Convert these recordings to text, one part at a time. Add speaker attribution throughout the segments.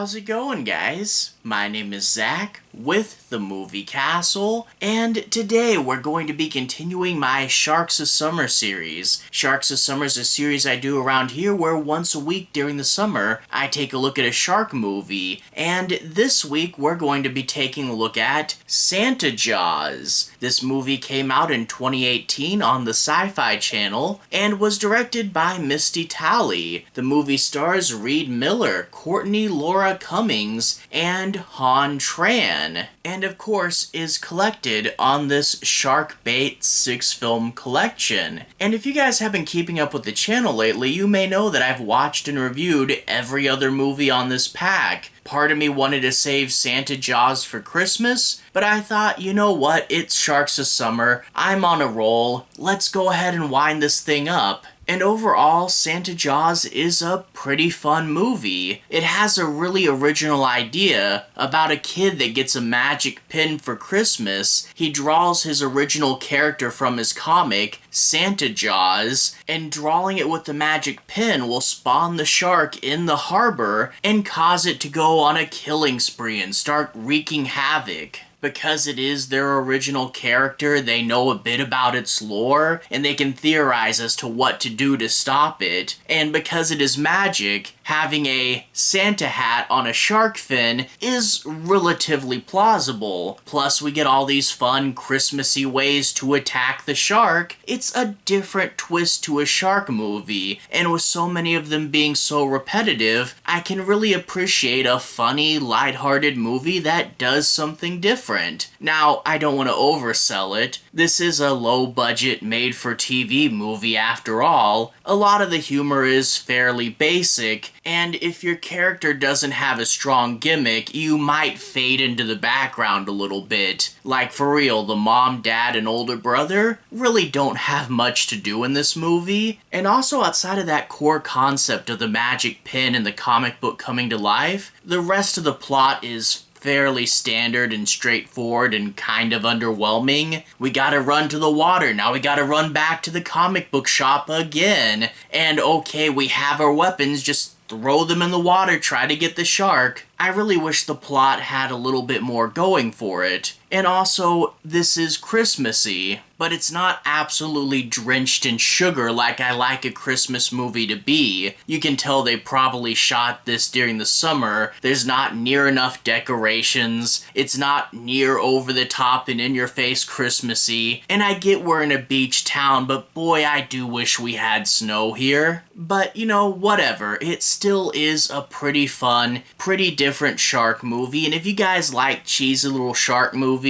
Speaker 1: How's it going, guys? My name is Zach with the Movie Castle, and today we're going to be continuing my Sharks of Summer series. Sharks of Summer is a series I do around here where once a week during the summer I take a look at a shark movie, and this week we're going to be taking a look at Santa Jaws. This movie came out in 2018 on the SyFy Channel and was directed by Misty Talley. The movie stars Reid Miller, Courtney, Cummings, and Haun, Tran, and of course is collected on this Shark Bait 6-film collection. And if you guys have been keeping up with the channel lately, you may know that I've watched and reviewed every other movie on this pack. Part of me wanted to save Santa Jaws for Christmas, but I thought, you know what, it's Sharks of Summer, I'm on a roll, let's go ahead and wind this thing up. And overall, Santa Jaws is a pretty fun movie. It has a really original idea about a kid that gets a magic pin for Christmas. He draws his original character from his comic, Santa Jaws, and drawing it with the magic pin will spawn the shark in the harbor and cause it to go on a killing spree and start wreaking havoc. Because it is their original character, they know a bit about its lore, and they can theorize as to what to do to stop it. And because it is magic, having a Santa hat on a shark fin is relatively plausible. Plus, we get all these fun, Christmassy ways to attack the shark. It's a different twist to a shark movie, and with so many of them being so repetitive, I can really appreciate a funny, lighthearted movie that does something different. Now, I don't want to oversell it. This is a low-budget, made-for-TV movie after all. A lot of the humor is fairly basic, and if your character doesn't have a strong gimmick, you might fade into the background a little bit. Like, for real, the mom, dad, and older brother really don't have much to do in this movie. And also, outside of that core concept of the magic pin and the comic book coming to life, the rest of the plot is fairly standard and straightforward and kind of underwhelming. We gotta run to the water, now we gotta run back to the comic book shop again. And okay, we have our weapons, just throw them in the water, try to get the shark. I really wish the plot had a little bit more going for it. And also, this is Christmassy, but it's not absolutely drenched in sugar like I like a Christmas movie to be. You can tell they probably shot this during the summer. There's not near enough decorations. It's not near over the top and in your face Christmassy. And I get we're in a beach town, but boy, I do wish we had snow here. But, you know, whatever. It still is a pretty fun, pretty different shark movie. And if you guys like cheesy little shark movies,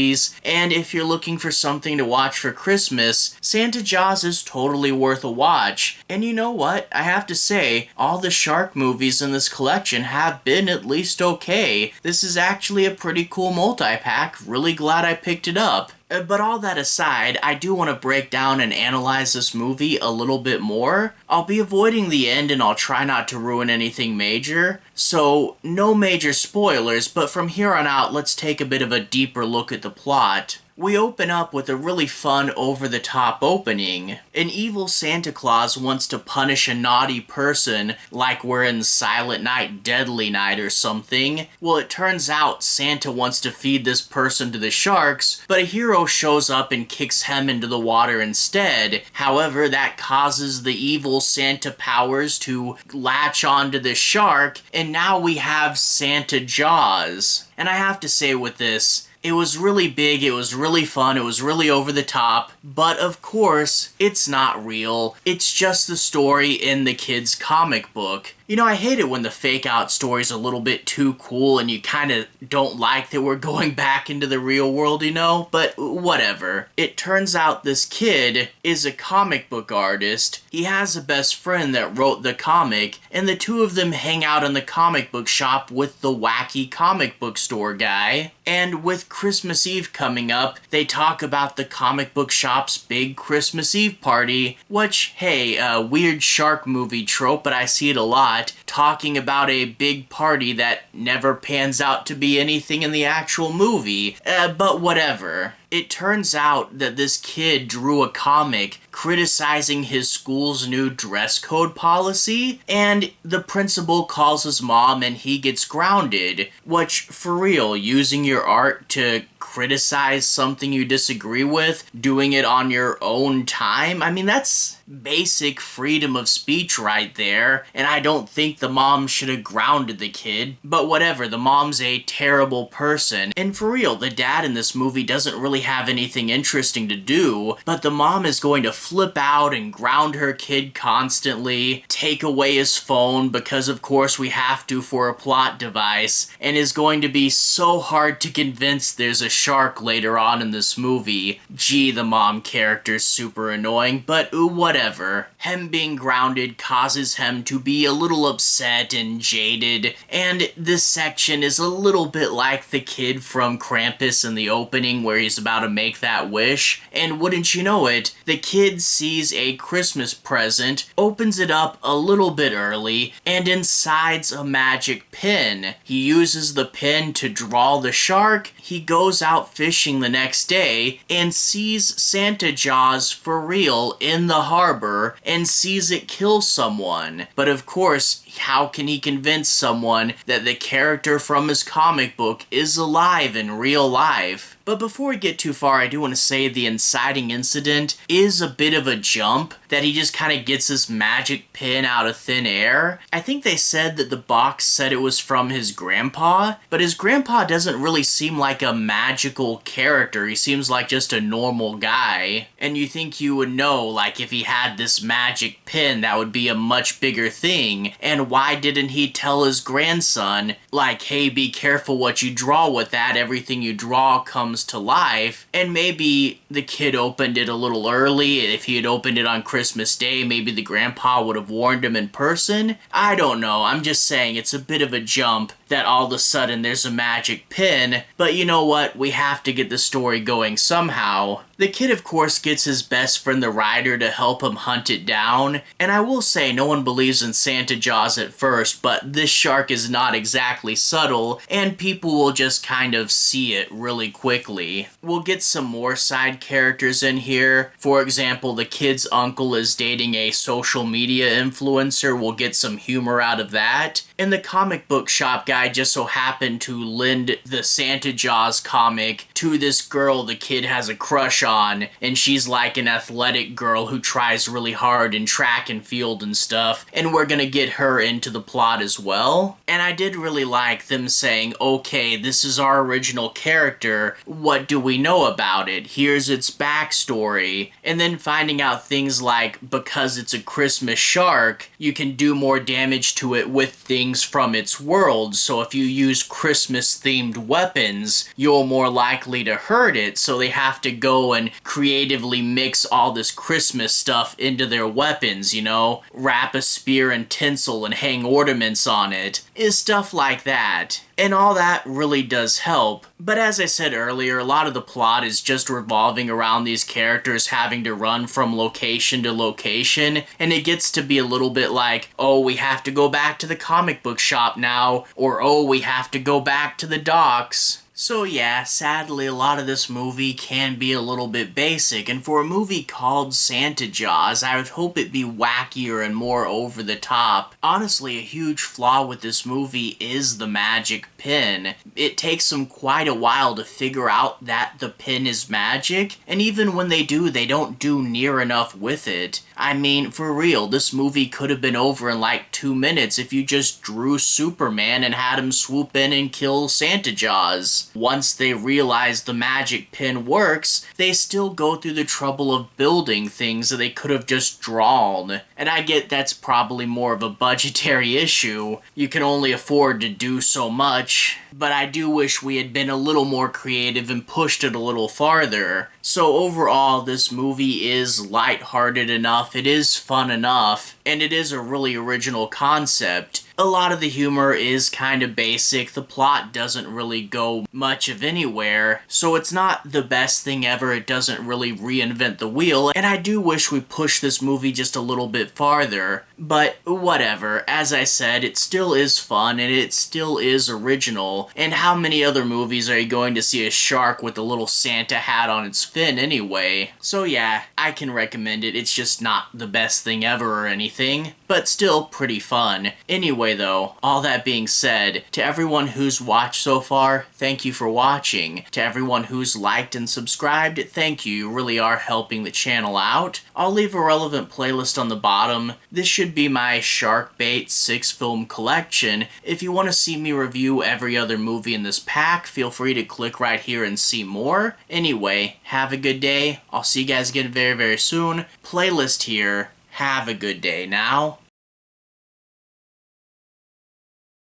Speaker 1: and if you're looking for something to watch for Christmas, Santa Jaws is totally worth a watch. And you know what? I have to say, all the shark movies in this collection have been at least okay. This is actually a pretty cool multi-pack. Really glad I picked it up. But all that aside, I do want to break down and analyze this movie a little bit more. I'll be avoiding the end and I'll try not to ruin anything major. So, no major spoilers, but from here on out, let's take a bit of a deeper look at the plot. We open up with a really fun, over-the-top opening. An evil Santa Claus wants to punish a naughty person like we're in Silent Night, Deadly Night or something. Well, it turns out Santa wants to feed this person to the sharks, but a hero shows up and kicks him into the water instead. However, that causes the evil Santa powers to latch onto the shark, and now we have Santa Jaws. And I have to say with this, it was really big, it was really fun, it was really over the top, but of course, it's not real. It's just the story in the kid's comic book. You know, I hate it when the fake-out story's a little bit too cool and you kind of don't like that we're going back into the real world, you know? But whatever. It turns out this kid is a comic book artist. He has a best friend that wrote the comic, and the two of them hang out in the comic book shop with the wacky comic book store guy. And with Christmas Eve coming up, they talk about the comic book shop's big Christmas Eve party, which, hey, a weird shark movie trope, but I see it a lot. plot, talking about a big party that never pans out to be anything in the actual movie. But whatever. It turns out that this kid drew a comic criticizing his school's new dress code policy, and the principal calls his mom and he gets grounded. Which, for real, using your art to criticize something you disagree with, doing it on your own time, I mean, that's basic freedom of speech right there, and I don't think the mom should have grounded the kid. But whatever, the mom's a terrible person, and for real, the dad in this movie doesn't really have anything interesting to do, but the mom is going to flip out and ground her kid constantly, take away his phone because of course we have to for a plot device, and is going to be so hard to convince there's a shark later on in this movie. Gee, the mom character's super annoying, but ooh, whatever. Him being grounded causes him to be a little upset and jaded, and this section is a little bit like the kid from Krampus in the opening where he's about to make that wish, and wouldn't you know it, the kid sees a Christmas present, opens it up a little bit early, and inside's a magic pin. He uses the pin to draw the shark, he goes out fishing the next day, and sees Santa Jaws for real in the harbor, and sees it kill someone. But of course, how can he convince someone that the character from his comic book is alive in real life? But before we get too far, I do want to say the inciting incident is a bit of a jump, that he just kind of gets this magic pin out of thin air. I think they said that the box said it was from his grandpa, but his grandpa doesn't really seem like a magical character. He seems like just a normal guy. And you think you would know, like, if he had this magic pin, that would be a much bigger thing. And why didn't he tell his grandson, like, hey, be careful what you draw with that, everything you draw comes to life? And maybe the kid opened it a little early. If he had opened it on Christmas Day, maybe the grandpa would have warned him in person. I don't know, I'm just saying it's a bit of a jump that all of a sudden there's a magic pin, but you know what, we have to get the story going somehow. The kid of course gets his best friend the Ryder to help him hunt it down, and I will say no one believes in Santa Jaws at first, but this shark is not exactly subtle, and people will just kind of see it really quickly. We'll get some more side characters in here. For example, the kid's uncle is dating a social media influencer. We'll get some humor out of that. And the comic book shop guy just so happened to lend the Santa Jaws comic to this girl the kid has a crush on, and she's like an athletic girl who tries really hard in track and field and stuff, and we're gonna get her into the plot as well. And I did really like them saying, okay, this is our original character, what do we know about it? Here's its backstory. And then finding out things like, because it's a Christmas shark, you can do more damage to it with things from its world, so if you use Christmas themed weapons, you're more likely to hurt it, so they have to go and creatively mix all this Christmas stuff into their weapons, you know? Wrap a spear in tinsel and hang ornaments on it. Is stuff like that. And all that really does help. But as I said earlier, a lot of the plot is just revolving around these characters having to run from location to location, and it gets to be a little bit like, oh, we have to go back to the comic book shop now, or oh, we have to go back to the docks. So yeah, sadly a lot of this movie can be a little bit basic, and for a movie called Santa Jaws, I would hope it'd be wackier and more over the top. Honestly, a huge flaw with this movie is the magic pin. It takes them quite a while to figure out that the pin is magic, and even when they do, they don't do near enough with it. I mean, for real, this movie could have been over in like 2 minutes if you just drew Superman and had him swoop in and kill Santa Jaws. Once they realize the magic pin works, they still go through the trouble of building things that they could have just drawn. And I get that's probably more of a budgetary issue. You can only afford to do so much, but I do wish we had been a little more creative and pushed it a little farther. So overall, this movie is lighthearted enough, it is fun enough, and it is a really original concept. A lot of the humor is kind of basic. The plot doesn't really go much of anywhere, so it's not the best thing ever. It doesn't really reinvent the wheel, and I do wish we pushed this movie just a little bit farther. But whatever, as I said, it still is fun and it still is original. And how many other movies are you going to see a shark with a little Santa hat on its fin anyway? So yeah, I can recommend it. It's just not the best thing ever or anything, but still pretty fun. Anyway though, all that being said, to everyone who's watched so far, thank you for watching. To everyone who's liked and subscribed, thank you. You really are helping the channel out. I'll leave a relevant playlist on the bottom. This should be my Shark Bait 6-film collection. If you want to see me review every other movie in this pack, feel free to click right here and see more. Anyway, have a good day. I'll see you guys again very, very soon. Playlist here. Have a good day now.